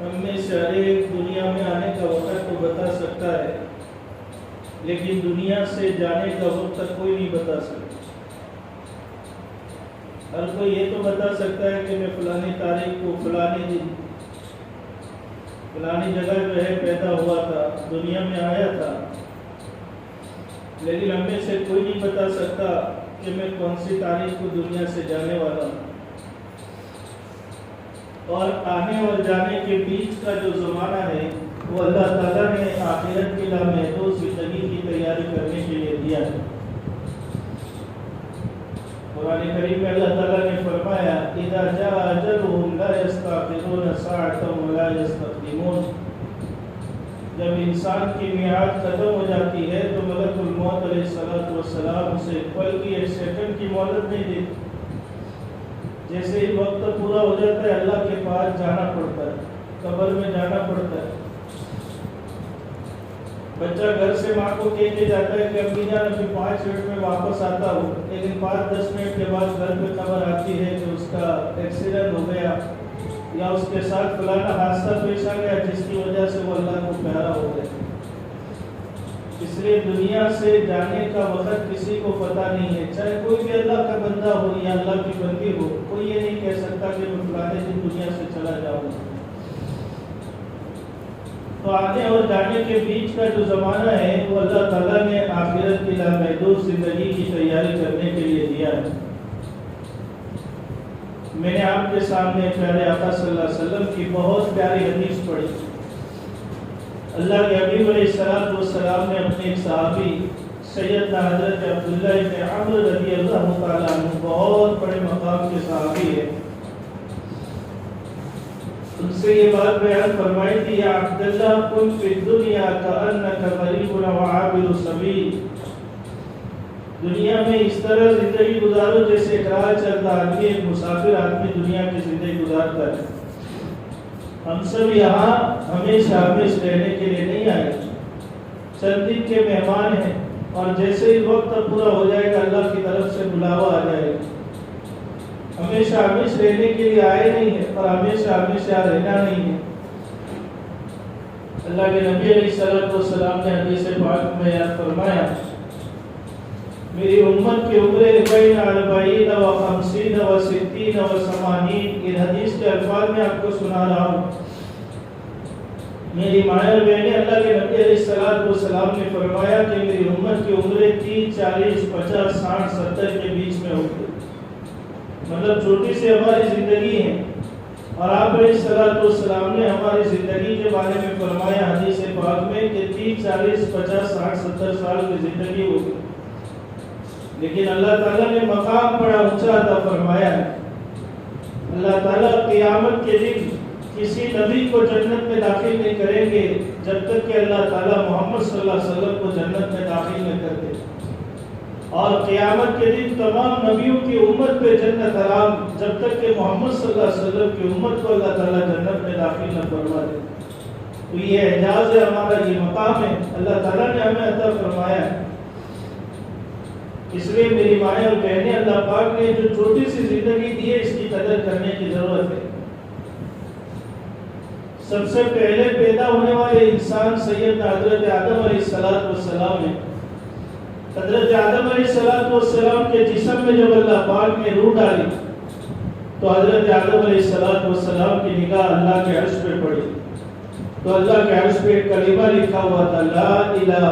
ہم میں سے ہر ایک دنیا میں آنے کا وقت تو بتا سکتا ہے، لیکن دنیا سے جانے کا وقت کوئی نہیں بتا سکتا۔ ہر کوئی یہ تو بتا سکتا ہے کہ میں فلانی تاریخ کو فلانی دن فلانی جگہ جو ہے پیدا ہوا تھا، دنیا میں آیا تھا، لیکن ہم میں سے کوئی نہیں بتا سکتا کہ میں کون سی تاریخ کو دنیا سے جانے والا ہوں۔ اور آنے اور جانے کے بیچ کا جو زمانہ ہے وہ اللہ تعالیٰ نے آخرت کی لامحدود زندگی کی تیاری کرنے کے لیے دیا ہے۔ قرآن کریم میں اللہ تعالیٰ نے فرمایا اذا جاء اجلهم لا يستأخرون ساعة ولا يستقدمون، جب انسان کی میعاد ختم ہو جاتی ہے تو ملک الموت علیہ السلام اسے پل کی ایک سیکنڈ کی مہلت نہیں دیتی۔ جیسے ہی وقت پورا ہو جاتا ہے اللہ کے پاس جانا پڑتا ہے، قبر میں جانا پڑتا ہے۔ بچہ گھر سے ماں کو کہہ کے جاتا ہے کہ امی جان ابھی 5 منٹ میں واپس آتا ہوں، لیکن 5-10 منٹ کے بعد گھر پہ خبر آتی ہے کہ اس کا ایکسیڈنٹ ہو گیا یا اس کے ساتھ فلانا حادثہ پیش آ گیا جس کی وجہ سے وہ اللہ کو پیارا ہو گیا۔ اس لیے دنیا سے جانے کا وقت کسی کو پتہ نہیں ہے، چاہے کوئی بھی اللہ کا بندہ ہو یا اللہ کی بندی ہو، کوئی یہ نہیں کہہ سکتا کہ میں فلانے دن دنیا سے چلا جاؤں گا۔ تو آنے اور جانے کے بیچ کا جو زمانہ ہے وہ اللہ تعالیٰ نے آخرت کی لامحدود زندگی کی تیاری کرنے کے لیے دیا ہے۔ میں نے آپ کے سامنے پیارے آقا صلی اللہ علیہ وسلم کی بہت پیاری حدیث پڑھی۔ اللہ کے حبیب علیہ السلام نے اپنے ایک صحابی سیدنا حضرت عبداللہ بن عمرو رضی اللہ تعالیٰ عنہ، بہت بڑے مقام کے صحابی ہے، ان سے یہ بات بیان فرمائی تھی، یا عبداللہ کن فی الدنیا کأنک غریب و عابر سبیل، دنیا میں اس طرح زندگی گزارو جیسے ایک راہ چلتا آدمی، ایک مسافر آدمی دنیا کی زندگی گزارتا ہے۔ ہم سب یہاں ہمیشہ رہنے کے لیے نہیں آئے، چند دن کے مہمان ہیں، اور جیسے ہی وقت پورا ہو جائے گا اللہ کی طرف سے بلاوا آ جائے گا۔ ہمیشہ رہنے کے لیے آئے نہیں ہیں اور ہمیشہ رہنا نہیں ہے۔ اللہ کے نبی علیہ السلام نے حدیث پاک میں یاد فرمایا، میری امت کی عمریں بین 40 و 50 و 60 و 80، ان حدیث کے الفاظ میں آپ کو سنا رہا ہوں۔ میری مائیں اور بہنیں، اللہ کے نبی علیہ السلام نے فرمایا کہ میری امت کی عمریں 30، 40، 50، 60، 70 کے بیچ میں ہوگی، مطلب چھوٹی سی ہماری زندگی ہے۔ اور آپ علیہ السلام نے ہماری زندگی کے بارے میں فرمایا حدیث پاک میں کہ 30، 40، 50، 60، 70 سال کی زندگی ہوگی، لیکن اللہ تعالیٰ نے مقام بڑا اونچا عطا فرمایا ہے۔ اللہ تعالیٰ قیامت کے دن کسی نبی کو جنت میں داخل نہیں کریں گے جب تک کہ اللہ تعالیٰ محمد صلی اللہ علیہ وسلم کو جنت میں داخل نہ کر دے، اور قیامت کے دن تمام نبیوں کی امت پہ جنت حرام جب تک کہ محمد صلی اللہ علیہ وسلم کی امت کو اللہ تعالیٰ جنت میں داخل نہ فرما دے۔ تو یہ اعجاز ہے ہمارا، یہ مقام ہے اللہ تعالیٰ نے ہمیں عطا فرمایا ہے۔ اس لیے میری مائیں اور بہنیں، اللہ پاک نے جو چھوٹی سی زندگی دی ہے اس کی قدر کرنے کی ضرورت ہے۔ سب سے پہلے پیدا ہونے والے انسان سیدنا حضرت آدم علیہ السلام ہے۔ حضرت آدم علیہ السلام کے جسم میں جب اللہ پاک نے روح ڈالی تو حضرت آدم علیہ السلام کی نگاہ اللہ کے عرش پہ پڑی، تو اللہ کے عرش پہ ایک کلمہ لکھا ہوا تھا، لا الہ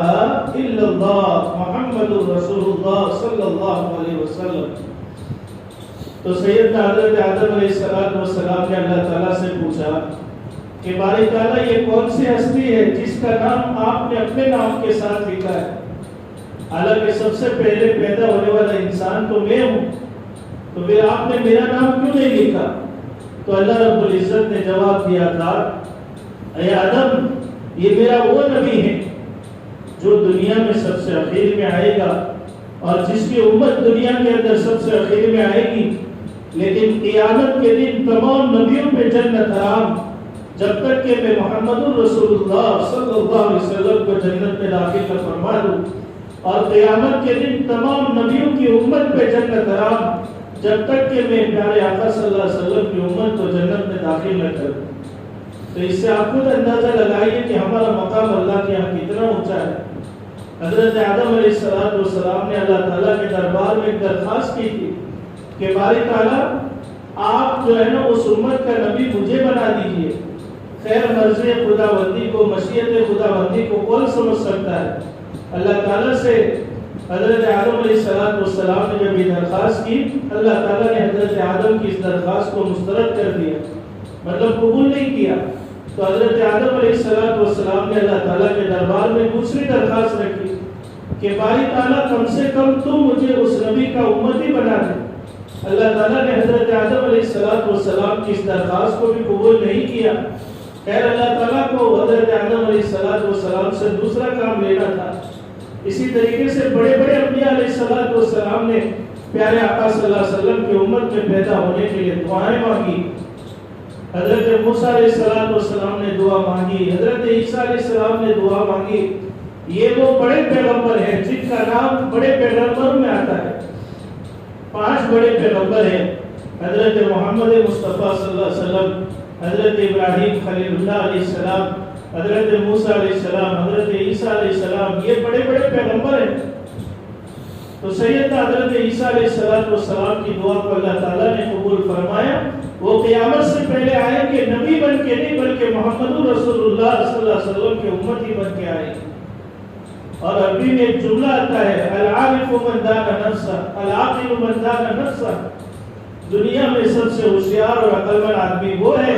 الا اللہ محمد رسول اللہ صلی اللہ علیہ وسلم۔ تو سیدنا حضرت آدم علیہ السلام نے اللہ تعالیٰ سے پوچھا کہ باری تعالیٰ یہ کون سی ہستی ہے جس کا نام آپ نے اپنے نام کے ساتھ لکھا ہے، حالانکہ سب سے پہلے پیدا ہونے والا انسان تو میں ہوں، تو پھر آپ نے میرا نام کیوں نہیں لکھا؟ تو اللہ رب العزت نے جواب دیا تھا، اے آدم یہ میرا وہ نبی ہے جو دنیا میں سب سے اخیر میں آئے گا اور جس کی امت دنیا کے اندر سب سے اخیر میں آئے گی، لیکن قیامت کے دن تمام نبیوں پہ جنت حرام جب تک کہ میں محمد رسول اللہ صلی اللہ علیہ وسلم کو جنت میں داخل نہ فرما دوں، اور قیامت کے دن تمام نبیوں کی امت پہ جنت حرام جب تک کہ میں پیارے آقا صلی اللہ علیہ وسلم کی امت کو جنت میں داخل نہ کروں۔ تو اس سے آپ خود اندازہ لگائیے کہ ہمارا مقام اللہ کے یہاں کتنا اونچا ہے۔ حضرت آدم علیہ السلام نے اللہ تعالیٰ کے دربار میں ایک درخواست کی تھی کہ باری تعالیٰ آپ جو ہے نا اس امت کا نبی مجھے بنا دیجئے۔ خیر مرضی خدا بندی کو، مشیت خدا بندی کو کون سمجھ سکتا ہے؟ اللہ تعالیٰ سے حضرت آدم علیہ السلام نے جب یہ درخواست کی، اللہ تعالیٰ نے حضرت آدم کی اس درخواست کو مسترد کر دیا، مطلب قبول نہیں کیا۔ تو حضرت آدم علیہ السلام نے اللہ تعالیٰ کے دربار میں دوسری درخواست رکھی کہ باری تعالیٰ کم سے کم تم مجھے اس نبی کا امتی بنا دے۔ اللہ تعالیٰ نے حضرت آدم علیہ السلام کی اس درخواست کو بھی قبول نہیں کیا۔ خیر اللہ تعالیٰ کو حضرت آدم علیہ السلام سے دوسرا کام لینا تھا۔ اسی طریقے سے بڑے بڑے انبیاء علیہ السلام نے پیارے آقا صلی اللہ علیہ وسلم کی امت میں پیدا ہونے کے لیے دعائیں مانگی۔ حضرت موسیٰ علیہ السلام نے دعا مانگی، حضرت عیسیٰ علیہ السلام نے دعا مانگی۔ یہ وہ بڑے پیغمبر ہیں جن کا نام بڑے پیغمبروں میں آتا ہے۔ 5 بڑے پیغمبر ہیں، حضرت محمد مصطفیٰ صلی اللہ علیہ وسلم، حضرت ابراہیم خلیل اللہ علیہ السلام، حضرت موسیٰ علیہ السلام، حضرت عیسیٰ علیہ السلام، یہ بڑے بڑے پیغمبر ہیں۔ تو سیدنا حضرت عیسیٰ علیہ السلام کی دعا کو اللہ تعالیٰ نے قبول فرمایا۔ وہ قیامت سے پہلے آئیں گے، نبی بن کے نہیں بلکہ محمد رسول اللہ صلی اللہ علیہ وسلم کے امتی بن کے آئیں گے۔ اور عربی میں ایک جملہ آتا ہے، العارف من دان نفسہ، العاقل من دان نفسہ۔ دنیا میں سب سے ہوشیار اور عقل مند آدمی وہ ہے،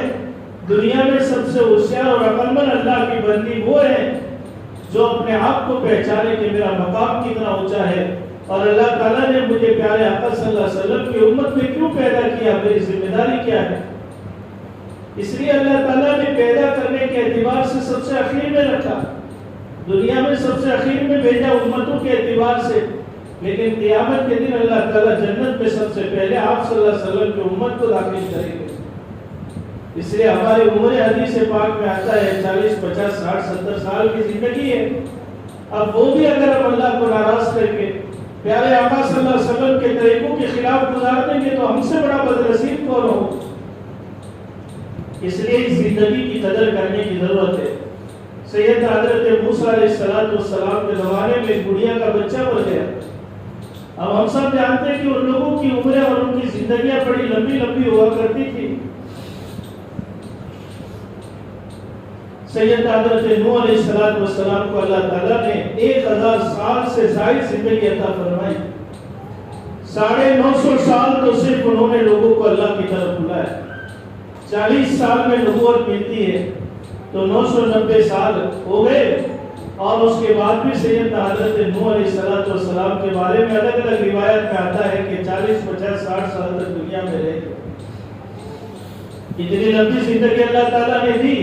دنیا میں سب سے ہوشیار اور عقل مند اللہ کی بندی وہ ہے جو اپنے آپ کو پہچانے کہ میرا مقام کتنا اونچا ہے اور اللہ تعالیٰ نے مجھے پیارے آقا صلی اللہ علیہ وسلم کی امت میں کیوں پیدا کیا، میری ذمہ داری کیا ہے۔ اس لیے اللہ تعالیٰ نے پیدا کرنے کے اعتبار سے سب سے اخیر میں رکھا، دنیا میں سب سے اخیر میں بھیجا امتوں کے اعتبار سے، لیکن قیامت کے دن اللہ تعالیٰ جنت میں سب سے پہلے آپ صلی اللہ علیہ وسلم کی امت کو داخل کریں گے۔ اس لیے ہماری عمر حدیث پاک میں آتا ہے 40 50 60 70 سال کی زندگی ہے۔ اب وہ بھی اگر ہم اللہ کو ناراض کر کے پیارے آقا صلی اللہ علیہ وسلم کے طریقوں کے خلاف گزار دیں گے تو ہم سے بڑا بدنصیب کون ہو۔ اس لیے اس زندگی کی قدر کرنے کی ضرورت ہے۔ سیدنا حضرت موسیٰ علیہ السلام کے زمانے میں ایک گڑیا کا بچہ مر گیا۔ اب ہم سب جانتے ہیں کہ ان لوگوں کی عمریں اور ان کی زندگیاں بڑی لمبی لمبی ہوا کرتی تھی۔ سیدنا حضرت نوح علیہ السلام کو اللہ تعالیٰ نے 1000 سال سے زائد زندگی عطا فرمائی۔ 950 سال تو صرف انہوں نے لوگوں کو اللہ کی طرف بلایا۔ 40 سال میں نبوت ملتی ہے تو 990 سال ہو گئے، اور اس کے بعد بھی سیدنا حضرت نوح علیہ السلام کے بارے میں الگ الگ روایت میں آتا ہے کہ 40 50 60 سال تک دنیا میں رہے۔ اتنی لمبی زندگی اللہ تعالیٰ نے دی۔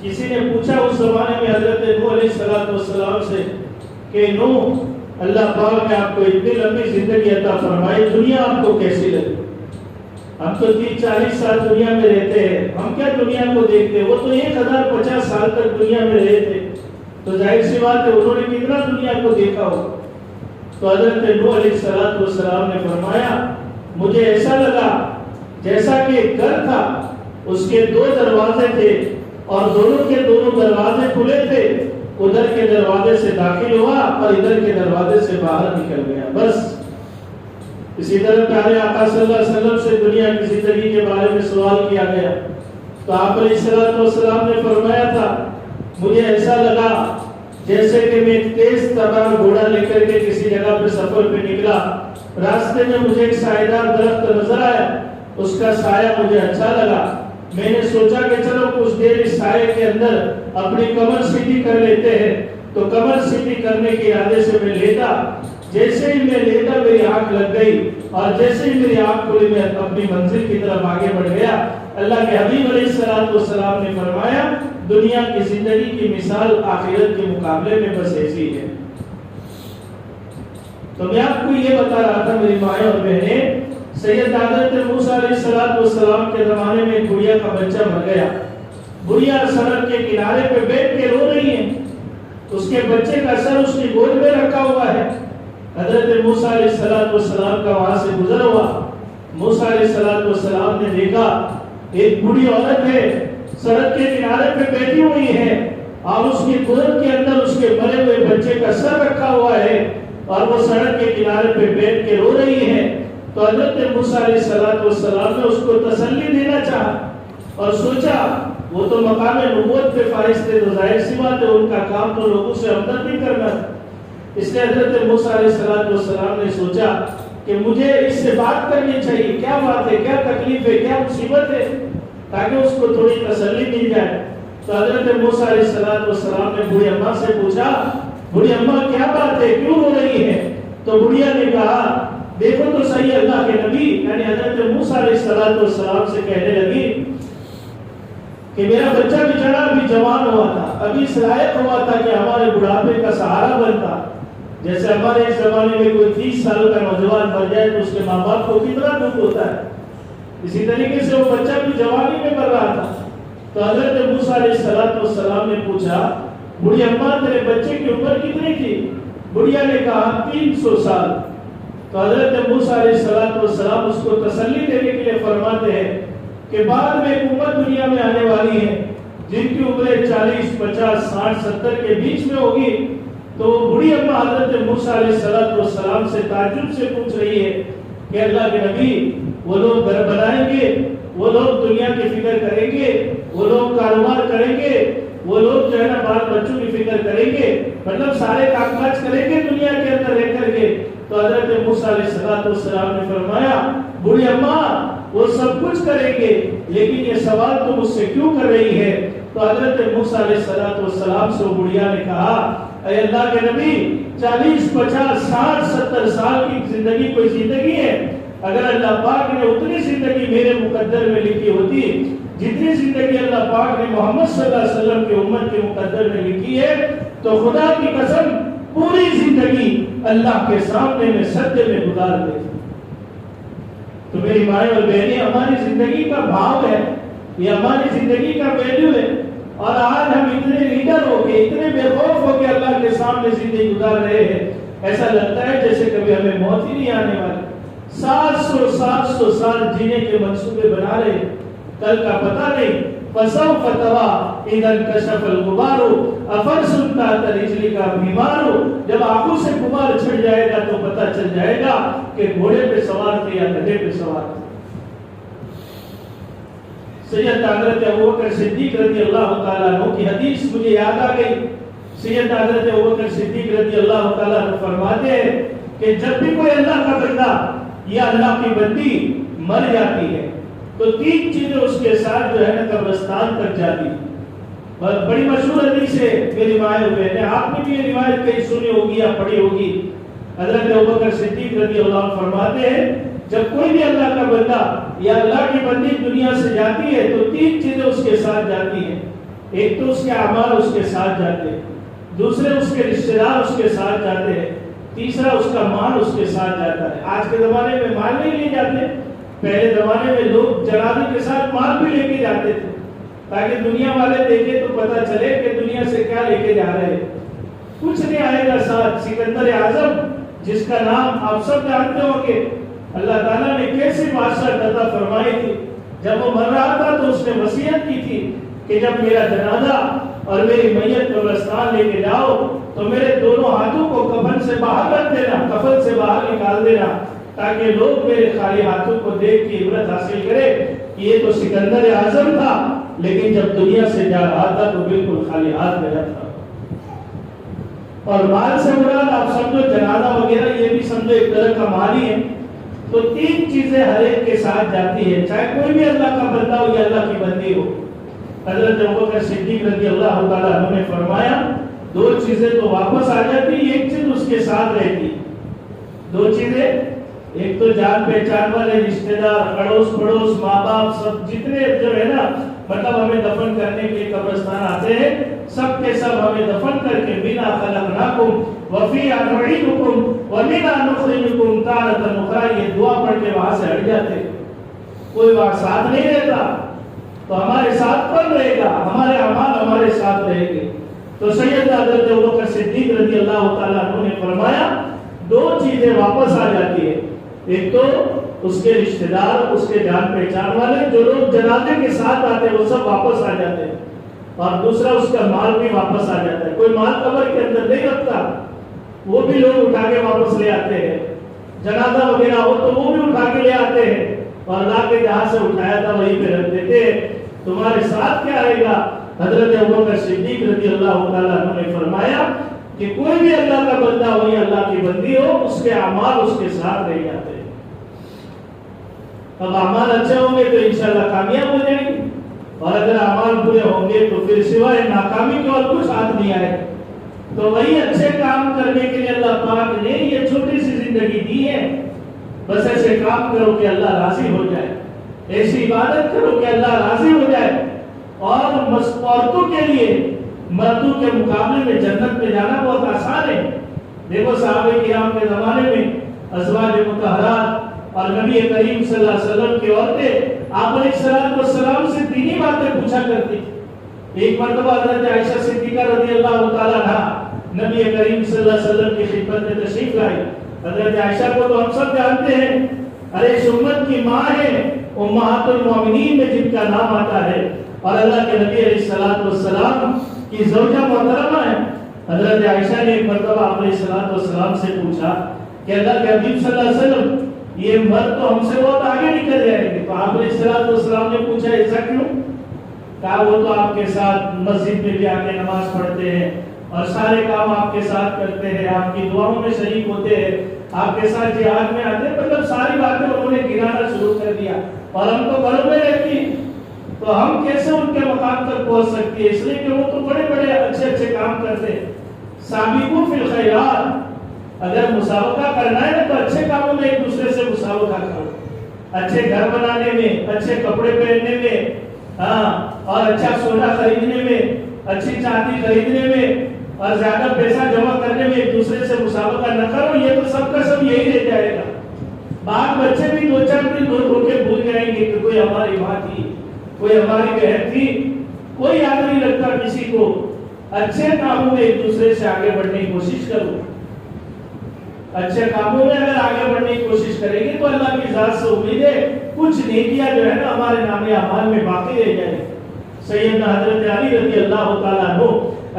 کسی نے پوچھا اس زمانے میں حضرت نوح علیہ السلام سے کہ نوح، اللہ پاک نے آپ کو اتنی لمبی زندگی عطا فرمائی، دنیا آپ کو کیسی لگی؟ ہم تو 30-40 سال دنیا میں رہتے ہیں، ہم کیا دنیا کو دیکھتے ہیں؟ وہ تو 1050 سال تک دنیا میں رہے تھے، تو ظاہر سی بات ہے انہوں نے کتنا دنیا کو دیکھا ہو۔ تو حضرت نوح علیہ السلام نے فرمایا مجھے ایسا لگا جیسا کہ ایک گھر تھا، اس کے 2 دروازے تھے اور دونوں کے دونوں دروازے کھلے تھے، ادھر کے دروازے سے داخل ہوا اور ادھر کے دروازے سے باہر نکل گیا، بس۔ اسی طرح پیارے آقا صلی اللہ علیہ وسلم سے دنیا کی زندگی کے بارے میں سوال کیا گیا تو آپ علیہ السلام نے فرمایا تھا مجھے ایسا لگا جیسے کہ میں ایک تیز تبار گھوڑا لے کر کے کسی جگہ پہ سفر پہ نکلا، راستے میں مجھے ایک سایہ دار درخت نظر آیا، اس کا سایہ مجھے اچھا لگا، میں نے سوچا کہ چلو کچھ دیر اس سائے کے اندر اپنی کمر سیدھی کر لیتے ہیں، تو کمر سیدھی کرنے کے ارادے سے میں لیٹا، جیسے ہی میں لیٹا میری آنکھ لگ گئی اور جیسے ہی میری آنکھ کھلی میں اپنی منزل کی طرف آگے بڑھ گیا۔ اللہ کے حبیب علیہ السلام نے فرمایا دنیا کی زندگی کی مثال آخرت کے مقابلے میں بس ایسی ہے۔ تو میں آپ کو یہ بتا رہا تھا میری مائیں اور بہنیں، سید حضرت موسیٰ علیہ السلام کے زمانے میں گڑیا کا بچہ مر گیا، گڑیا سڑک کے کنارے پہ بیٹھ کے رو رہی ہے، اس کے بچے کا سر اس کی گود میں رکھا ہوا ہے۔ حضرت موسیٰ علیہ السلام کا وہاں سے گزر ہوا، موسیٰ علیہ السلام نے دیکھا ایک بوڑھی عورت ہے سڑک کے کنارے پہ بیٹھی ہوئی ہے اور اس کی گود کے اندر اس کے مرے ہوئے بچے کا سر رکھا ہوا ہے اور وہ سڑک کے کنارے پہ بیٹھ کے رو رہی ہے، تو حضرت موسیٰ علیہ السلام نے اس کو تسلی دینا چاہا اور سوچا وہ تو مقام نبوت پہ فائز تھے، تو ظاہر سی بات ہے ان کا کام تو لوگوں سے ہمدردی کرنا تھا۔ اس لیے حضرت موسیٰ علیہ السلام نے سوچا کہ مجھے اس سے بات کرنی چاہیے، کیا بات ہے، کیا تکلیف ہے، کیا مصیبت ہے، تاکہ اس کو تھوڑی تسلی مل جائے۔ تو حضرت موسیٰ علیہ السلام نے بوڑھی اماں سے پوچھا، بوڑھی اماں کیا بات ہے، کیوں رو رہی ہے؟ تو بڑھیا نے کہا دیکھو تو صحیح، اللہ کے نبی یعنی حضرت موسیٰ علیہ السلام سے کہنے لگی کہ میرا بچہ بیچارہ ابھی جوان ہوا تھا، ابھی اس لائق ہوا تھا کہ ہمارے بڑھاپے کا سہارا بنتا۔ جیسے ہمارے اس زمانے میں کوئی 30 سال کا نوجوان مر جائے تو اس کے ماں باپ کو کتنا دکھ ہوتا ہے، اسی طریقے سے وہ بچہ بھی جوانی میں مر رہا تھا۔ تو حضرت موسیٰ علیہ السلام نے پوچھا بڑھی اماں تیرے بچے کی عمر کتنی تھی؟ بڑھیا نے کہا 300 سال۔ تو حضرت موسیٰ علیہ السلام اس کو تسلی دینے کے لیے فرماتے ہیں کہ بعد میں ایک امت دنیا میں آنے والی ہے جن کی عمریں 40 50 60 70 کے بیچ میں ہوگی۔ تو بڑھی اماں حضرت موسیٰ علیہ السلام سے تعجب سے پوچھ رہی ہے کہ اللہ کے نبی وہ لوگ گھر بنائیں گے، وہ لوگ دنیا کی فکر کریں گے، وہ لوگ کاروبار کریں گے، وہ لوگ جو ہے نا بال بچوں کی فکر کریں گے، مطلب سارے کام کاج کریں گے دنیا کے اندر رہ کر کے؟ تو حضرت موسیٰ علیہ السلام نے فرمایا بڑھی اماں وہ سب کچھ کریں گے، لیکن یہ سوال تو مجھ سے کیوں کر رہی ہے؟ تو حضرت موسیٰ علیہ السلام سے وہ بڑھیا نے کہا اے اللہ کے نبی 40 50 60 70 سال کی زندگی کوئی زندگی ہے؟ اگر اللہ پاک نے اتنی زندگی میرے مقدر میں لکھی ہوتی جتنی زندگی اللہ پاک نے محمد صلی اللہ علیہ وسلم کی امت کے مقدر میں لکھی ہے، تو خدا کی قسم پوری زندگی اللہ کے سامنے میں سجدے میں گزار دیتی۔ تو میری مائیں اور بہنیں، ہماری زندگی کا بھاؤ ہے، یہ ہماری زندگی کا ویلیو ہے، اور آج ہم اتنے لیڈر ہو کے اتنے بے خوف ہو کے اللہ کے سامنے زندگی گزار رہے ہیں، ایسا لگتا ہے جیسے کبھی ہمیں موت ہی نہیں آنے والی۔ 700 سال جینے کے منصوبے بنا رہے، کل کا پتہ نہیں۔ فَسَوْفَ تَرَىٰ إِذَا انْكَشَفَ الْغُبَارُ أَفَرْسٌ تَحْتَ رِجْلِكَ بِمَارُ، جب آنکھوں سے غبار چھڑ جائے گا تو پتہ چل جائے گا کہ گھوڑے پہ سوار تھے یا گدھے پہ سوار تھے۔ سید حضرت ابوبکر صدیق رضی اللہ تعالیٰ عنہ کی حدیث مجھے یاد آ گئی۔ سید حضرت ابوبکر صدیق رضی اللہ تعالیٰ عنہ فرماتے ہیں کہ جب بھی کوئی اللہ کا بندہ یا اللہ کی بندی مر جاتی ہے تو 3 چیزیں اس کے ساتھ جو ہے نا قبرستان تک جاتی۔ بڑی مشہور حدیث ہے میری مائیں اور بہنیں، آپ نے بھی یہ روایت کہیں سنی ہوگی یا پڑھی ہوگی۔ حضرت ابوبکر صدیق رضی اللہ عنہ فرماتے ہیں جب کوئی بھی اللہ کا بندہ یا اللہ کی بندی دنیا سے جاتی ہے تو 3 چیزیں اس کے ساتھ جاتی ہیں۔ ایک تو اس کے اعمال اس کے ساتھ جاتے ہیں، دوسرے اس کے رشتہ دار اس کے ساتھ جاتے ہیں، تیسرا اس کا مال اس کے ساتھ جاتا ہے۔ آج کے زمانے میں مال نہیں لے جاتے، پہلے زمانے میں لوگ جنازے کے ساتھ مال بھی لے کے جاتے تھے تاکہ دنیا والے دیکھیں تو پتہ چلے کہ دنیا سے کیا لے کے جا رہے ہیں۔ کچھ نہیں آئے گا ساتھ۔ سکندر اعظم جس کا نام آپ سب جانتے ہوں گے، اللہ تعالیٰ نے کیسے بادشاہ عطا فرمائی تھی، جب وہ مر رہا تھا تو اس نے وصیت کی تھی کہ جب میرا جنازہ اور میری میت قبرستان لے کے جاؤ تو میرے دونوں ہاتھوں کو کفن سے باہر رکھ دینا، کفن سے باہر نکال دینا، تاکہ لوگ میرے خالی ہاتھوں کو دیکھ کے عبرت حاصل کرے کہ یہ تو سکندر اعظم تھا لیکن جب دنیا سے جا رہا تھا تو بالکل خالی ہاتھ گیا تھا۔ اور مال سے مراد آپ سمجھو جنازہ وغیرہ یہ بھی سمجھو ایک طرح کا مال ہی ہے۔ تو 3 چیزیں ہر ایک کے ساتھ جاتی ہے، چاہے کوئی بھی اللہ کا بندہ ہو یا اللہ کی بندی ہو۔ حضرت ابوبکر صدیق رضی اللہ تعالیٰ عنہ نے فرمایا 2 چیزیں تو واپس آ جاتی، ایک چیز اس کے ساتھ رہتی۔ 2 چیزیں، ایک تو جان پہچان والے رشتہ دار، اڑوس پڑوس، ماں باپ، سب جتنے جو ہے نا مطلب ہمیں دفن کرنے کے لیے قبرستان آتے ہیں، سب کے سب ہمیں دفن کر کے بنا خلقناکم وفیہا نعیدکم ومنہا نخرجکم تارۃ اخری، یہ دعا پڑھ کے وہاں سے ہٹ جاتے، کوئی وہاں ساتھ نہیں رہتا۔ تو ہمارے ساتھ کون رہے گا؟ ہمارے اعمال ہمارے ساتھ رہے گے۔ تو سید حضرت ابوبکر صدیق رضی اللہ تعالیٰ عنہ نے فرمایا 2 چیزیں واپس آ جاتی ہے، ایک تو اس کے رشتہ دار، اس کے جان پہچان والے، جو لوگ جنازے کے ساتھ آتے ہیں وہ سب واپس آ جاتے ہیں، اور دوسرا اس کا مال بھی واپس آ جاتا ہے۔ کوئی مال قبر کے اندر نہیں رکھتا، وہ بھی لوگ اٹھا کے واپس لے آتے ہیں۔ جنازہ وغیرہ ہو تو وہ بھی اٹھا کے لے آتے ہیں، اور اللہ کے جہاں سے اٹھایا تھا وہیں پہ رکھ دیتے ہیں۔ تمہارے ساتھ کیا آئے گا؟ حضرت ابوبکر صدیق رضی اللہ تعالیٰ عنہ نے فرمایا کہ کوئی بھی اللہ کا بندہ ہو یا اللہ کی بندی ہو، اس کے اعمال اس کے ساتھ رہ جاتے ہیں۔ اب اعمال اچھے ہوں گے تو انشاءاللہ کامیاب ہو جائیں گے، اور اگر اعمال برے ہوں گے تو پھر سوائے ناکامی کے اور کچھ ہاتھ نہیں آئے۔ تو وہی اچھے کام کرنے کے لیے اللہ پاک نے یہ چھوٹی سی زندگی دی ہے، بس ایسے کام کرو کہ اللہ راضی ہو جائے، ایسی عبادت کرو کہ اللہ راضی ہو جائے۔ اور عورتوں کے لیے مردوں کے مقابلے میں جنت میں جانا بہت آسان ہے۔ دیکھو صحابہ کرام کے زمانے میں ازواج مطہرات اور نبی کریم صلی اللہ علیہ وسلم کی عورتیں آپ علیہ السلام سے دینی باتیں پوچھا کرتی تھی۔ ایک مرتبہ حضرت عائشہ صدیقہ رضی اللہ تعالیٰ عنہا نبی کریم صلی اللہ علیہ وسلم کی خدمت میں تشریف لائی۔ حضرت عائشہ کو تو ہم سب جانتے ہیں، ارے اس امت کی ماں ہے، امہات المومنین میں جن کا نام آتا ہے، اور اللہ کے نبی علیہ السلام کی زوجہ محترمہ ہے۔ حضرت عائشہ نے ایک مرتبہ آپ علیہ السلام سے پوچھا کہ اللہ کے حبیب صلی اللہ علیہ وسلم یہ مرد تو ہم سے بہت آگے نکل جائیں گے، تو آپ علیہ السلام نے پوچھا ایسا کیوں؟ کہا وہ تو آپ کے ساتھ مسجد میں بھی آ کے نماز پڑھتے ہیں اور سارے کام آپ کے ساتھ کرتے ہیں، آپ کی دعاؤں میں شریک ہوتے ہیں، آپ کے ساتھ جہاد میں آتے ہیں، مطلب ساری باتیں انہوں نے گنانا شروع کر دیا، اور ہم تو گھروں میں رہتی ہیں، تو ہم کیسے ان کے مقام تک پہنچ سکتی ہے؟ اس لیے کہ وہ تو بڑے بڑے اچھے کام کرتے ہیں۔ سابقوا فی الخیرات، اگر مسابقہ کرنا ہے تو اچھے کاموں میں ایک دوسرے سے مسابقہ کرو، اچھے گھر بنانے میں، اچھے کپڑے پہننے میں، اور اچھا سونا خریدنے میں، اچھی چاندی خریدنے میں، اور زیادہ پیسہ جمع کرنے میں ایک دوسرے سے مسابقہ نہ کرو، یہ تو سب کا سب یہی رہ جائے گا۔ بعض بچے بھی دو چار دن رو کے بھول جائیں گے کہ کوئی ہماری ماں تھی، کوئی ہماری بہن تھی، کوئی یاد نہیں رکھتا کسی کو۔ اچھے کاموں میں ایک دوسرے سے آگے بڑھنے کی کوشش کرو، اچھے کاموں میں اگر آگے بڑھنے کی کوشش کریں گے تو اللہ کی ذات سے امید ہے کچھ نیکیاں جو ہے نا ہمارے نام اعمال میں باقی رہ جائیں۔ سیدنا حضرت علی رضی اللہ تعالیٰ عنہ،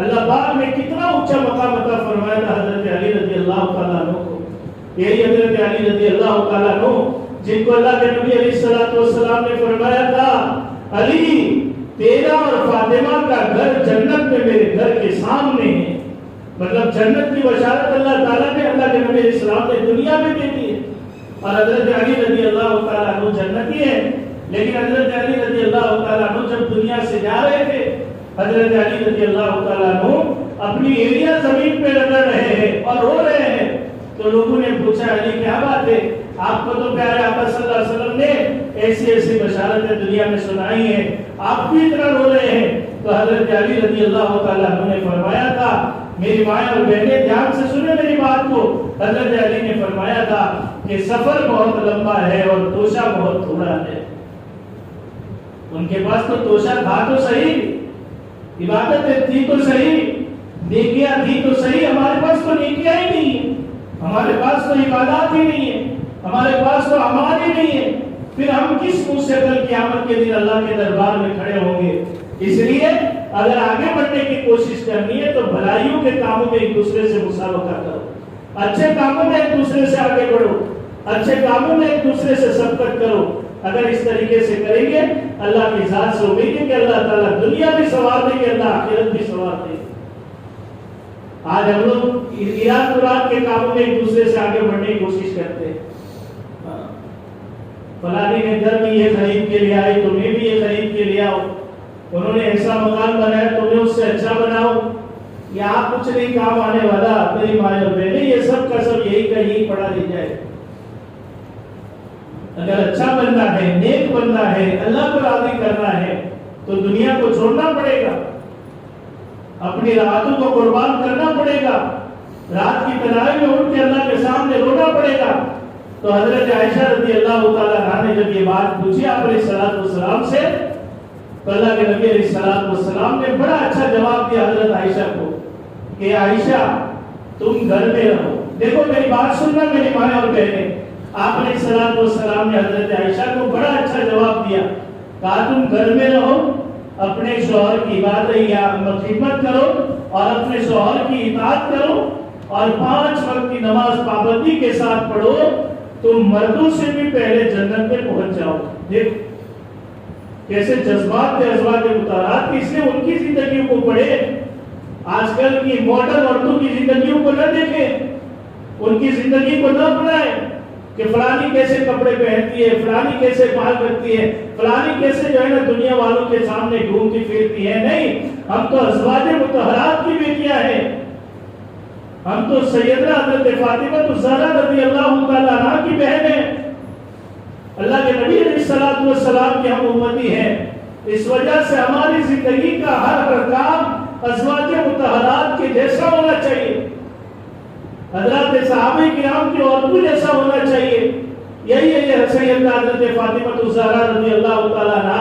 اللہ پاک نے کتنا اونچا مقام عطا فرمایا تھا حضرت علی رضی اللہ تعالیٰ عنہ کو۔ یہی حضرت علی رضی اللہ تعالیٰ عنہ جن کو اللہ کے نبی علیہ السلام نے فرمایا تھا علی تیرا اور فاطمہ کا گھر جنت میں میرے گھر کے سامنے ہے، مطلب جنت کی بشارت اللہ تعالیٰ نے اللہ کے نبی علیہ السلام نے دنیا میں دے دی ہے۔ اور حضرت علی رضی اللہ تعالیٰ عنہ جنتی ہے، لیکن حضرت علی رضی اللہ تعالیٰ عنہ جب دنیا سے جا رہے تھے، حضرت علی رضی اللہ تعالیٰ عنہ اپنی ایریا زمین پہ رگڑ رہے ہیں اور رو رہے ہیں، تو لوگوں نے پوچھا علی کیا بات ہے؟ آپ کو تو پیارے آقا صلی اللہ علیہ وسلم نے ایسی ایسی بشارتیں دنیا میں سنائی ہیں، آپ بھی اتنا رو رہے ہیں؟ تو حضرت علی رضی اللہ تعالیٰ عنہ نے فرمایا تھا، میری مائیں اور بہنیں دھیان سے سنیں میری بات کو، حضرت علی نے فرمایا تھا کہ سفر بہت لمبا ہے اور توشہ بہت تھوڑا ہے۔ ان کے پاس تو توشہ تھا تو صحیح، عبادتیں تھی تو صحیح، نیکیاں تھی تو صحیح، ہمارے پاس تو نیکیاں ہی نہیں ہیں، ہمارے پاس تو عبادات ہی نہیں ہے، ہمارے پاس تو اعمال ہی نہیں ہے، پھر ہم کس منہ سے کل قیامت کے دن اللہ کے دربار میں کھڑے ہوں گے؟ اس لیے اگر آگے بڑھنے کی کوشش کرنی ہے تو بھلائیوں کے کاموں میں ایک دوسرے سے مسابقہ کرو، اچھے کاموں میں ایک دوسرے سے آگے بڑھو، اچھے کاموں میں ایک دوسرے سے سبقت کرو۔ اگر اس طریقے سے کریں گے اللہ کی ذات سے امید ہے کہ اللہ تعالیٰ دنیا بھی سنوار دیں گے، اللہ آخرت بھی سنوار دیں گے۔ آج ہم لوگ ایراد مراد کے کاموں میں ایک دوسرے سے آگے بڑھنے کی کوشش کرتے ہیں، فلانی نے گھر میں یہ خرید کے لے آئی تمہیں بھی یہ خرید کے لے آؤ، انہوں نے ایسا مکان بنایا تمہیں اس سے اچھا بناؤ، یہ آپ کچھ نہیں کام آنے والا، میری ماں اور بہنیں یہ سب کا سب یہی کا یہی پڑا رہ جائے۔ اگر اچھا بننا ہے، نیک بننا ہے، اللہ کو راضی کرنا ہے تو دنیا کو چھوڑنا پڑے گا، اپنی راحتوں کو قربان کرنا پڑے گا، رات کی تنہائی میں اٹھ کے اللہ کے سامنے رونا پڑے گا۔ تو حضرت عائشہ رضی اللہ تعالیٰ عنہا نے جب یہ بات پوچھی آپ علیہ السلام سے، تو اللہ کے نبی علیہ السلام نے بڑا اچھا جواب دیا حضرت عائشہ کو کہ عائشہ تم گھر میں رہو۔ دیکھو میری بات سننا میری مائیں اور بہنیں، آپ علیہ السلام نے حضرت عائشہ کو بڑا اچھا جواب دیا، کہا تم گھر میں رہو، اپنے شوہر کی عبادت یا خدمت کرو اور اپنے شوہر کی اطاعت کرو اور 5 وقت کی نماز پابندی کے ساتھ پڑھو، تم مردوں سے بھی پہلے جنت میں پہنچ جاؤ۔ دیکھ کیسے جذبات تھے ازواج مطہرات، اس نے ان کی زندگیوں کو پڑھے، آج کل کی ماڈرن عورتوں کی زندگیوں کو نہ دیکھیں، ان کی زندگی کو نہ اپنائیں کہ فلانی کیسے کپڑے پہنتی ہے، فلانی کیسے بال رکھتی ہے، فلانی کیسے جو ہے نا دنیا والوں کے سامنے گھومتی پھرتی ہے۔ نہیں، ہم تو ازواج مطہرات کی بیٹیاں ہیں، ہم تو سیدنا حضرت فاطمہ الزہرا رضی اللہ تعالیٰ عنہ کی بہن ہیں، اللہ کے نبی علیہ السلام کی ہم امتی ہیں۔ اس وجہ سے ہماری زندگی کا ہر کام ازواج مطہرات کے جیسا ہونا چاہیے، حضرات صحابہ کرام کی عورتوں جیسا ہونا چاہیے۔ یہی ہے سیدنا حضرت فاطمہ الزہرا رضی اللہ تعالیٰ عنہ،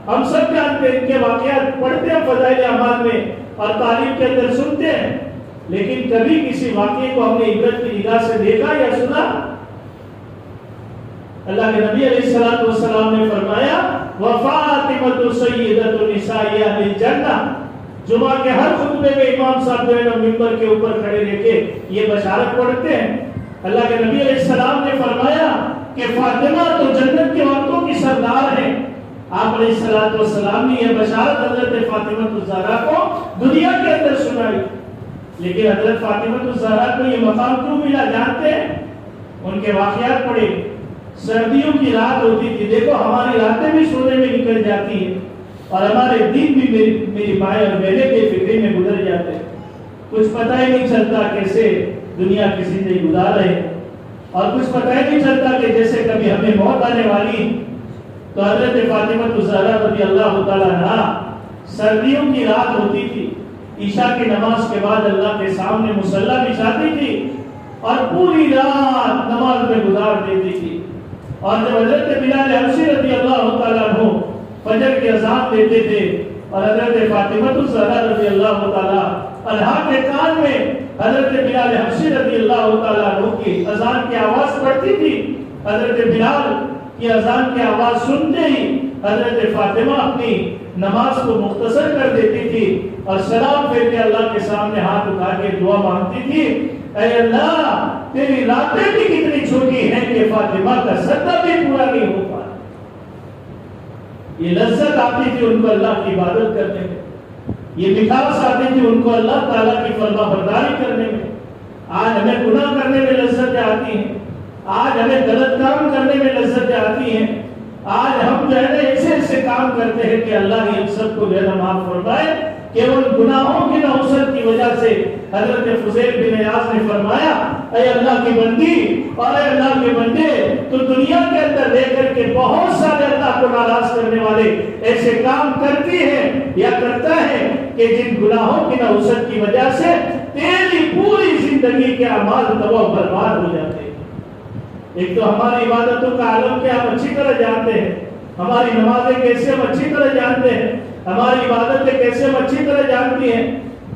ہم سب جانتے ہیں، ان کے واقعات پڑھتے ہیں فضائل اعمال میں اور تعلیم کے اندر سنتے ہیں، لیکن کبھی کسی واقعے کو ہم نے عبرت کی نگاہ سے دیکھا یا سنا؟ اللہ کے نبی علیہ السلام نے فرمایا وَفَاطِمَةُ سَيِّدَةُ نِسَاءِ أَهْلِ الْجَنَّةِ۔ جمعہ کے ہر خطبے میں امام صاحب جو ہے نا ممبر کے اوپر کھڑے رہ کے یہ بشارت پڑھتے ہیں۔ اللہ کے نبی علیہ السلام نے فرمایا کہ فاطمہ تو جنت کی عورتوں کی سردار ہیں۔ آپ علیہ السلام نے یہ بشارت حضرت فاطمہ الزہرا کو دنیا کے اندر سنائی، لیکن حضرت فاطمہ الزہرا کو یہ مقام کیوں ملا جانتے ہیں؟ ان کے واقعات پڑھے، سردیوں کی رات ہوتی تھی، دیکھو ہماری راتیں بھی سونے میں نکل جاتی ہیں اور ہمارے دن بھی میری مائیں اور میرے بے فکری میں گزر جاتے ہیں، کچھ پتہ ہی نہیں چلتا کیسے دنیا کی زندگی گزار رہے ہیں، اور کچھ پتہ ہی نہیں چلتا کہ جیسے کبھی ہمیں موت آنے والی۔ تو حضرت فاطمہ الزہرا رضی اللہ تعالیٰ عنہ سردیوں کی رات ہوتی تھی، عشاء کی نماز کے بعد اللہ کے سامنے مصلی بچھاتی تھی اور پوری رات نماز میں گزار دیتی تھی، اور جب حضرت بلال حبشی رضی اللہ تعالیٰ عنہ فجر کی اذان دیتے تھے اور حضرت فاطمہ الزہرا رضی اللہ تعالیٰ عنہا کے کان میں حضرت بلال حبشی رضی اللہ تعالیٰ عنہ کی اذان کی آواز پڑتی تھی، حضرت بلال کی اذان کی آواز سنتے ہی حضرت فاطمہ اپنی نماز کو مختصر کر دیتی تھی اور سلام پھیر کے اللہ کے سامنے ہاتھ اٹھا کے دعا مانگتی تھی، اے اللہ تیری راتیں بھی کتنی چھوٹی ہیں کہ فاطمہ کا سجدہ بھی پورا نہیں ہو پا۔ یہ لذت آتی تھی ان کو اللہ کی عبادت کرنے میں، یہ مٹھاس آتی تھی ان کو اللہ تعالیٰ کی فرما برداری کرنے میں۔ آج ہمیں گناہ کرنے میں لذتیں آتی ہیں، آج ہمیں غلط کام کرنے میں لذتیں آتی ہیں، آج ہم جو ہے نا ایسے ایسے کام کرتے ہیں کہ اللہ ہم سب کو جو ہے نا معاف فرمائے۔ کیول گناہوں کی نحوست کی وجہ سے حضرت فضیل بن عیاض نے فرمایا، اے اللہ کی بندی اور اے اللہ کے بندے، تو دنیا کے اندر رہ کر کے بہت سارے اللہ کو ناراض کرنے والے ایسے کام کرتی ہے یا کرتا ہے کہ جن گناہوں کی نحوست کی وجہ سے تیری پوری زندگی کے اعمال تباہ و برباد ہو جاتے ہیں۔ ایک تو ہماری عبادتوں کا عالم کیا ہم اچھی طرح جانتے ہیں، ہماری نمازیں کیسے ہم اچھی طرح جانتے ہیں، ہماری عبادتیں کیسے ہم اچھی طرح جانتی ہیں۔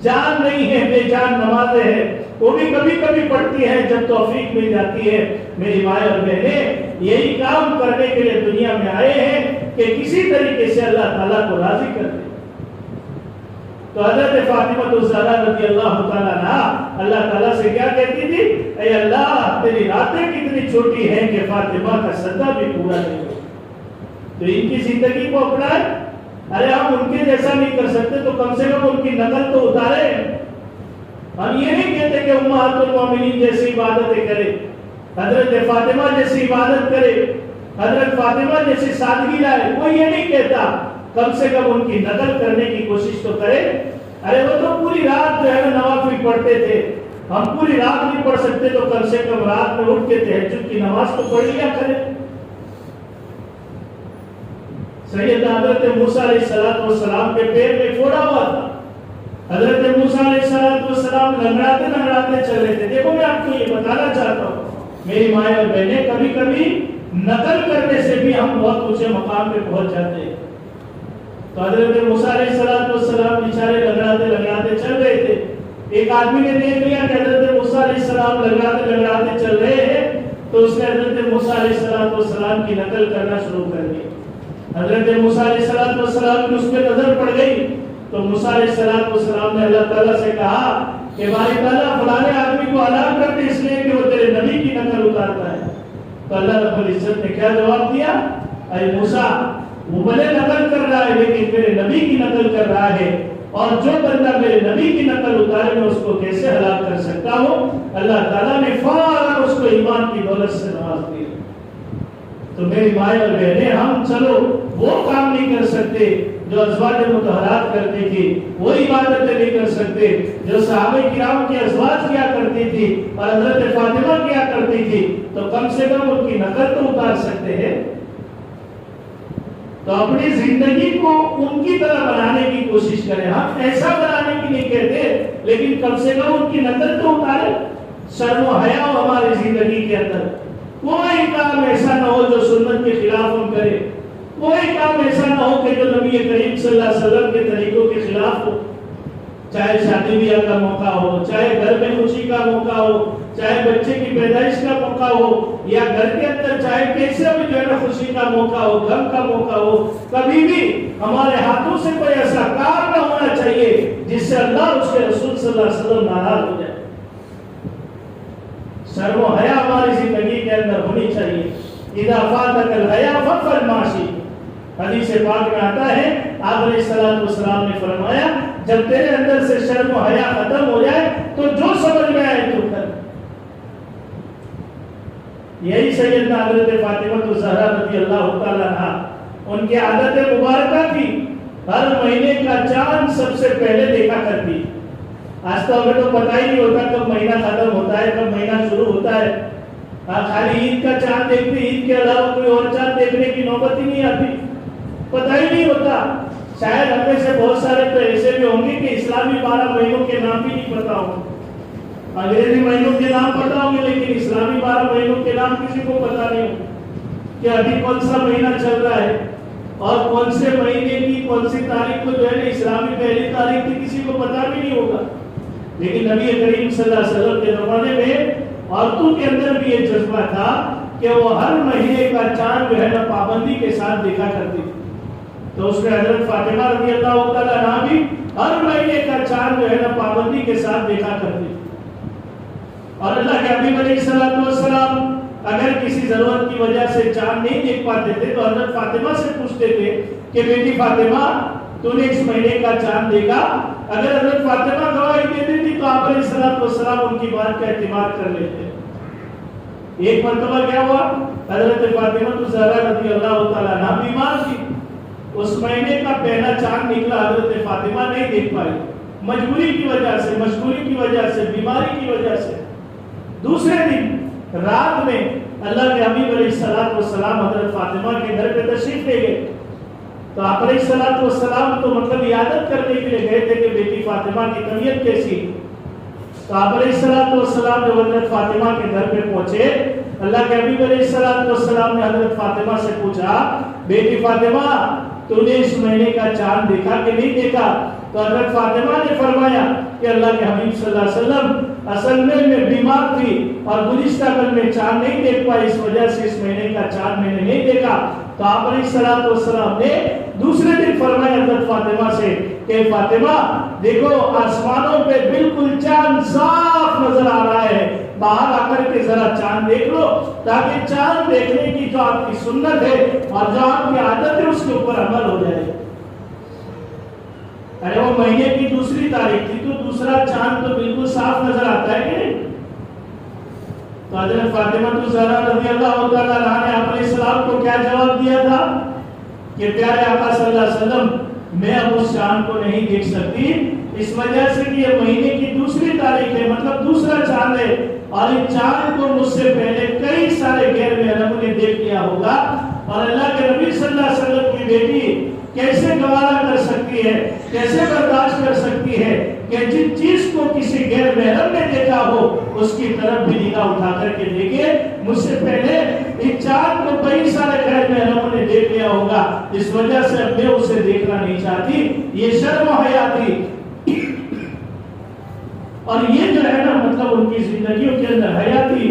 جان نہیں ہے، بے جان نمازیں ہیں، وہ بھی کبھی کبھی پڑھتی ہیں جب توفیق مل جاتی ہے۔ میری مائیں اور بہنیں یہی کام کرنے کے لیے دنیا میں آئے ہیں کہ کسی طریقے سے اللہ تعالیٰ کو راضی کر دیں۔ تو حضرت فاطمہ الزہرا رضی اللہ تعالیٰ عنہ اللہ تعالیٰ سے کیا کہتی تھی، اے اللہ تیری راتیں کتنی چھوٹی ہیں کہ فاطمہ کا سجدہ بھی پورا نہیں ہو۔ تو ان کی زندگی کو اپنائیں۔ ارے ہم ان کے جیسا نہیں کر سکتے تو کم سے کم ان کی نقل تو اتارے۔ ہم یہ نہیں کہتے کہ امہات المومنین جیسی عبادتیں کرے، حضرت فاطمہ جیسی عبادت کرے، حضرت فاطمہ جیسی سادگی لائے، کوئی یہ نہیں کہتا، کم سے کم ان کی نقل کرنے کی کوشش تو کرے۔ ارے وہ تو پوری رات جو ہے نا نوافل پڑھتے تھے، ہم پوری رات نہیں پڑھ سکتے تو کم سے کم رات میں اٹھ کے تہجد کی نماز تو پڑھ لیا کرے۔ سیدنا حضرت موسیٰ علیہ السلام کے پیر میں پھوڑا ہوا تھا، حضرت موسیٰ علیہ السلام لنگڑاتے لنگڑاتے چل رہے تھے۔ دیکھو میں آپ کو یہ بتانا چاہتا ہوں میری مائیں اور بہنیں، کبھی کبھی نقل کرنے سے بھی ہم بہت اونچے مقام پہ پہنچ جاتے ہیں۔ تو حضرت موسیٰ علیہ السلام بیچارے لنگڑاتے لنگڑاتے چل رہے تھے، ایک آدمی نے دیکھ لیا کہ حضرت موسیٰ علیہ السلام لنگڑاتے لنگڑاتے چل رہے ہیں، تو اس نے حضرت موسیٰ علیہ السلام کی نقل کرنا شروع کر دی. حضرت موسیٰ علیہ السلام کی اس پہ نظر پڑ گئی تو موسیٰ علیہ السلام نے اللہ تعالیٰ سے کہا کہ باری تعالیٰ فلانے آدمی کو ہلاک کر دے اس لیے کہ وہ تیرے نبی کی نقل اتارتا ہے. تو اللہ رب العزت نے کیا جواب دیا؟ اے موسیٰ وہ بھلے نقل کر رہا ہے لیکن میرے نبی کی نقل کر رہا ہے، اور جو بندہ میرے نبی کی نقل اتارے میں اس کو کیسے ہلاک کر سکتا ہوں؟ اللہ تعالیٰ نے فوراً اس کو ایمان کی دولت سے نواز دیا. تو میری مائیں اور بہنیں، ہم چلو وہ کام نہیں کر سکتے جو ازواج مطہرات کرتی تھی، وہ عبادتیں نہیں کر سکتے جو صحابہ کرام کی ازواج کیا کرتی تھی اور حضرت فاطمہ کیا کرتی تھی، تو کم سے کم ان کی نقل تو اتار سکتے ہیں. تو اپنی زندگی کو ان کی طرح بنانے کی کوشش کریں. ہم ایسا بنانے کی نہیں کہتے لیکن کم سے کم ان کی نقل تو اتاریں. شرم و حیا ہو ہماری زندگی کے اندر. کوئی کام ایسا نہ ہو جو سنت کے خلاف ہم کریں، کوئی کام ایسا نہ ہو کہ جو نبی کریم صلی اللہ علیہ وسلم کے طریقوں کے خلاف ہو. چاہے شادی بیاہ کا موقع ہو، چاہے گھر میں خوشی کا موقع ہو، چاہے بچے کی پیدائش کا موقع ہو، یا گھر کے اندر چاہے کیسے بھی جو ہے نا خوشی کا موقع ہو، غم کا موقع ہو، کبھی بھی ہمارے ہاتھوں سے کوئی ایسا کام نہ ہونا چاہیے جس سے اللہ اور اس کے رسول صلی اللہ علیہ وسلم ناراض ہو جائے. شرم و حیا ہماری زندگی کے اندر ہونی چاہیے. اذا فاتك الحیا فافعل ما شئت. حدیث پاک میں آتا ہے آپ علیہ السلام نے فرمایا جب تیرے اندر سے شرم و حیا ختم ہو جائے تو جو سمجھ میں آئے تو کر. یہی سیدنا حضرت فاطمہ الزہرا رضی اللہ تعالی عنہا ان کی عادت مبارکہ تھی، ہر مہینے کا چاند سب سے پہلے دیکھا کرتی. آج تو ہمیں تو پتہ ہی نہیں ہوتا کب مہینہ ختم ہوتا ہے کب مہینہ شروع ہوتا ہے. خالی عید کا چاند دیکھتے، عید کے علاوہ کوئی اور چاند دیکھنے کی نوبت ہی نہیں آتی، پتہ ہی نہیں ہوتا. شاید ہم میں سے بہت سارے تو ایسے بھی ہوں گے کہ اسلامی 12 مہینوں کے نام بھی نہیں پتا ہوں. انگریزی مہینوں کے نام پتا ہوں گے لیکن اسلامی 12 مہینوں کے نام کسی کو پتا نہیں ہوں کہ ابھی کون سا مہینہ چل رہا ہے اور کون سے مہینے کی کون سی تاریخ کو جو ہے اسلامی پہلی تاریخ کی کسی کو پتا بھی نہیں ہوگا. لیکن نبی کریم صلی اللہ علیہ وسلم کے زمانے میں عورتوں کے اندر بھی یہ جذبہ تھا کہ وہ ہر مہینے کا چاند جو ہے نا پابندی کے ساتھ دیکھا کرتی تھی. تو اس میں حضرت فاطمہ رضی اللہ تعالیٰ عنہا بھی ہر مہینے کا چاند جو ہے نا پابندی کے ساتھ دیکھا کرتی تھی. اور اللہ کے حبیب علیہ السلام اگر کسی ضرورت کی وجہ سے چاند نہیں دیکھ پاتے تھے تو حضرت فاطمہ سے پوچھتے تھے کہ بیٹی فاطمہ تو نے اس مہینے کا چاند دیکھا. اگر حضرت فاطمہ گواہی دیتی تھی تو آپ علیہ السلام ان کی بات کا اعتماد کر لیتے. ایک مرتبہ کیا ہوا، حضرت فاطمہ الزہرا رضی اللہ تعالیٰ عنہا بیمار تھی. اس مہینے کا پہلا چاند نکلا، حضرت فاطمہ نہیں دیکھ پائی مجبوری کی وجہ سے، مشغولی کی وجہ سے، بیماری کی وجہ سے. دوسرے دن رات میں اللہ کے حبیب علیہ السلام حضرت فاطمہ کے گھر پہ تشریف لے گئے. تو آپ علیہ السلام تو مطلب عیادت کرنے کے لیے گئے تھے کہ بیٹی فاطمہ کی طبیعت کیسی. تو آپ علیہ السلام جب حضرت فاطمہ کے گھر پہ پہنچے، اللہ کے حبیب علیہ السلام نے حضرت فاطمہ سے پوچھا بیٹی فاطمہ تو نے اس مہینے کا چاند دیکھا کہ نہیں دیکھا؟ تو حضرت فاطمہ نے فرمایا کہ اللہ کے حبیب صلی اللہ علیہ وسلم اصل میں بیمار تھی اور گزشتہ کل میں چاند نہیں دیکھ پائی، اس وجہ سے اس مہینے کا چاند میں نے نہیں دیکھا. تو آپ علیہ السلام نے دوسرے دن فرمایا حضرت فاطمہ سے کہ فاطمہ دیکھو آسمانوں پہ بالکل چاند صاف نظر آ رہا ہے، باہر آ کر کے ذرا چاند دیکھ لو تاکہ چاند دیکھنے کی جو آپ کی سنت ہے اور جو آپ کی عادت ہے اس کے اوپر عمل ہو جائے. ارے وہ مہینے کی دوسری تاریخ تھی تو دوسرا چاند تو بالکل صاف نظر آتا ہے کہ نہیں. تو حضرت فاطمہ الزہرا رضی اللہ تعالیٰ عنہا نے آپ علیہ السلام کو کیا جواب دیا تھا کہ پیارے آقا صلی اللہ علیہ وسلم میں اب اس چاند کو نہیں دیکھ سکتی اس وجہ سے کہ یہ مہینے کی دوسری تاریخ ہے، مطلب دوسرا چاند ہے، اور اس چاند کو مجھ سے پہلے کئی سارے غیر محرموں نے دیکھ لیا ہوگا. اور اللہ کے نبی صلی اللہ علیہ وسلم کی بیٹی کیسے گوارا کر سکتی ہے، کیسے برداشت کر سکتی ہے کہ جن چیز کو کسی غیر محرم نے دیکھا ہو اس کی طرف بھی نگاہ اٹھا کر کے دیکھے. مجھ سے پہلے اس چاند کو کئی سارے غیر محرموں نے دیکھ لیا ہوگا، اس وجہ سے اب میں اسے دیکھنا نہیں چاہتی. یہ شرم و حیا تھی. اور یہ جو ہے نا مطلب ان کی زندگیوں کے اندر حیا تھی.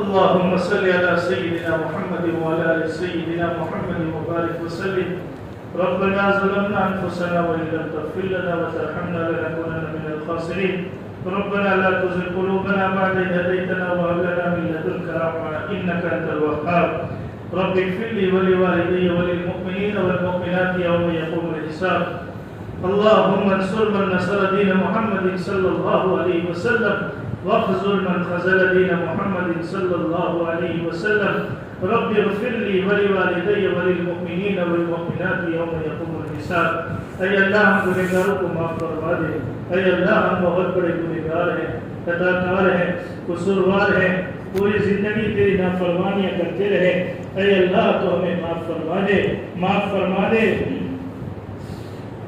اللهم صل على سيدنا محمد وعلى ال سيدنا محمد وبارك وسلم ربنا ظلمنا انفسنا وان لم تغفر لنا وترحمنا لنكونن من الخاسرين ربنا لا تزغ قلوبنا بعد إذ هديتنا وهب لنا من لدنك رحمة إنك أنت الوهاب رب اغفر لي ولوالدي وللمؤمنين والمؤمنات يوم يقوم الحساب اللهم انصر من نصر دين محمد صلى الله عليه وسلم واخذل من خذل دين محمد صلى الله عليه وسلم رب اغفر لي ولوالدي وللمؤمنين والمؤمنات يوم يقوم الحساب۔ اے اللہ ہم گنہگاروں کو معاف فرما دے، اے اللہ ہم بہت بڑے گنہگار ہیں، خطاکار ہیں، قصوروار ہیں، پوری زندگی تیری نافرمانیاں کرتے رہے، اے اللہ تو ہمیں معاف فرما دے، معاف فرما دے۔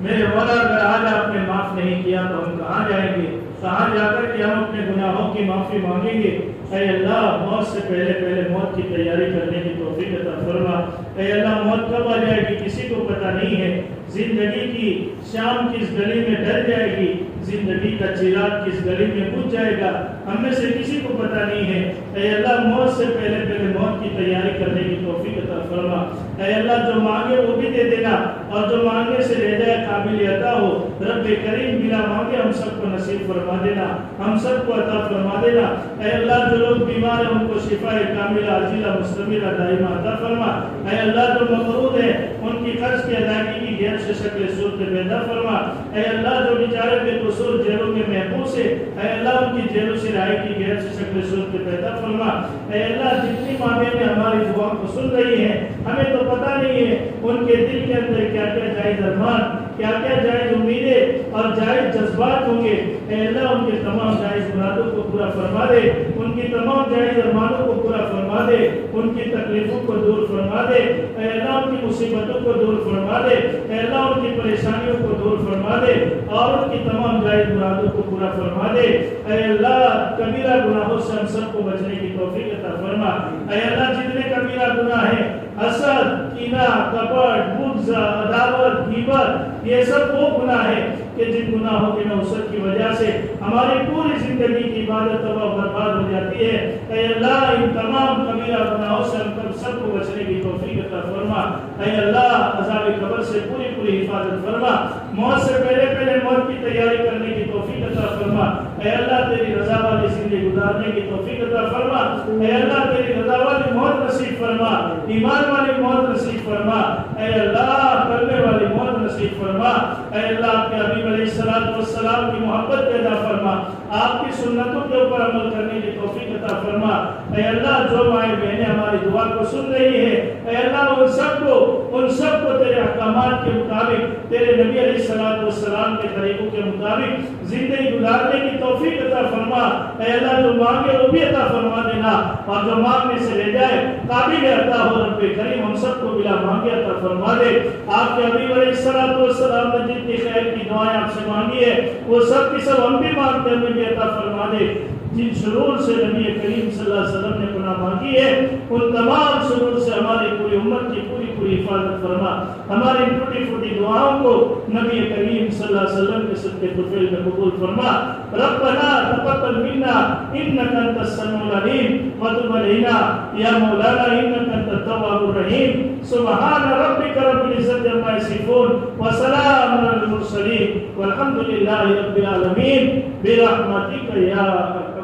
میرے مولا اگر آج آپ نے معاف نہیں کیا تو ہم کہاں جائیں گے، کہاں جا کر کے ہم اپنے گناہوں کی معافی مانگیں گے۔ اے اللہ موت سے پہلے موت کی تیاری کرنے کی توفیق عطا فرما۔ اے اللہ موت کب آ جائے گی کسی کو پتہ نہیں ہے، زندگی کی شام کس گلی میں ڈر جائے گی، زندگی کا چراغ کس گلی میں بجھ جائے گا، ہم میں سے کسی کو پتہ نہیں ہے۔ اے اللہ موت سے پہلے موت کی تیاری کرنے کی توفیق عطا فرما۔ اے اللہ جو مانگے وہ بھی دے دینا اور جو مانگنے سے رہ جائے قابل عطا ہو، رب کریم بلا مانگے ہم سب کو نصیب فرما دینا، ہم سب کو عطا فرما دینا۔ اے اللہ جو لوگ بیمار ہیں ان کو شفا کاملہ عاجلہ مستمرہ دائمہ عطا فرما۔ اے اللہ جو مقروض ہیں ان کی قرض کی ادائیگی کی غیر سے شکل صورت پیدا فرما۔ اے اللہ جو بیچارے بے قصور جیلوں میں محبوس ہیں، اے اللہ ان کی جیلوں سے رہائی کی غیر سے شکل صورت پیدا فرما۔ اے اللہ جتنی ماں بہنیں ہماری دعا کو سن رہی ہیں، ہمیں تو پتہ نہیں ہے ان کے دل کے اندر کیا کیا جائز ارمان، کیا کیا جائز امیدیں اور جائز جذبات ہوں گے۔ اے اللہ ان کے تمام جائز مرادوں کو پورا فرما دے، ان کی تمام جائز ارمانوں کو پورا فرما دے، ان کی تکلیفوں کو دور فرما دے۔ اے اللہ ان کی مصیبتوں کو دور فرما دے، اے اللہ ان کی پریشانیوں کو دور فرما دے اور ان کی تمام جائز مرادوں کو پورا فرما دے۔ اے اللہ کبیرہ گناہوں سے ہم سب کو بچنے کی توفیق عطا فرما۔ اے اللہ جتنے کبیرہ گناہ ہیں، حسد، کینہ، کپٹ، بغض، عداوت، غیبت، یہ سب وہ گناہ ہیں کہ جن گناہوں کی نوسط کی وجہ سے ہماری پوری زندگی کی عبادت تباہ برباد ہو جاتی ہے۔ اے اللہ ان تمام کبیرہ گناہوں سے ہم سب کو بچنے کی توفیق عطا فرما۔ اے اللہ عذاب قبر سے پوری حفاظت فرما، موت سے پہلے موت کی تیاری کرنے کی توفیق عطا فرما۔ اے اللہ تیری رضا والی زندگی گزارنے کی توفیق عطا فرما۔ اے اللہ تیری رضا والی موت نصیب فرما، ایمان والی موت نصیب فرما۔ اے اللہ کرنے والی موت نصیب فرما۔ اے اللہ آپ کے حبیب علیہ السلام کی محبت پیدا فرما، آپ کی سنتوں کے اوپر عمل کرنے کی توفیق عطا فرما۔ اے اللہ جو مائیں بہنیں ہماری دعا کو سن رہی ہے، اے اللہ ان سب کو تیرے احکامات کے مطابق، تیرے نبی علیہ السلام کے طریقوں کے مطابق زندگی گزارنے کی توفیق عطا فرما۔ اے اللہ جو مانگے وہ بھی عطا فرما دینا اور جو مانگنے سے رہ جائے قابل عطا ہو، رب کریم ہم سب کو بلا مانگے عطا فرما دے۔ آپ کے حبیب علیہ السلام نے جتنی خیر کی دعائیں آپ سے مانگی ہے وہ سب کی سب ہم بھی مانگتے ہیں، مجھے عطا فرما دے۔ جن شرور سے نبی کریم صلی اللہ علیہ وسلم نے پناہ مانگی ہے ان تمام شرور سے ہماری پوری امت کی پوری حفاظت فرما۔ ہماری ٹوٹی پھوٹی دعاؤں کو نبی کریم صلی اللہ علیہ وسلم کے صدقے طفیل میں قبول فرما۔ ربنا تقبل منا انک انت السمیع العلیم وتب علینا یا مولانا انک انت التواب الرحیم۔ سبحان ربک رب العزت عما یصفون وسلام علی المرسلین والحمد للہ رب العالمین برحمتک یا ارحم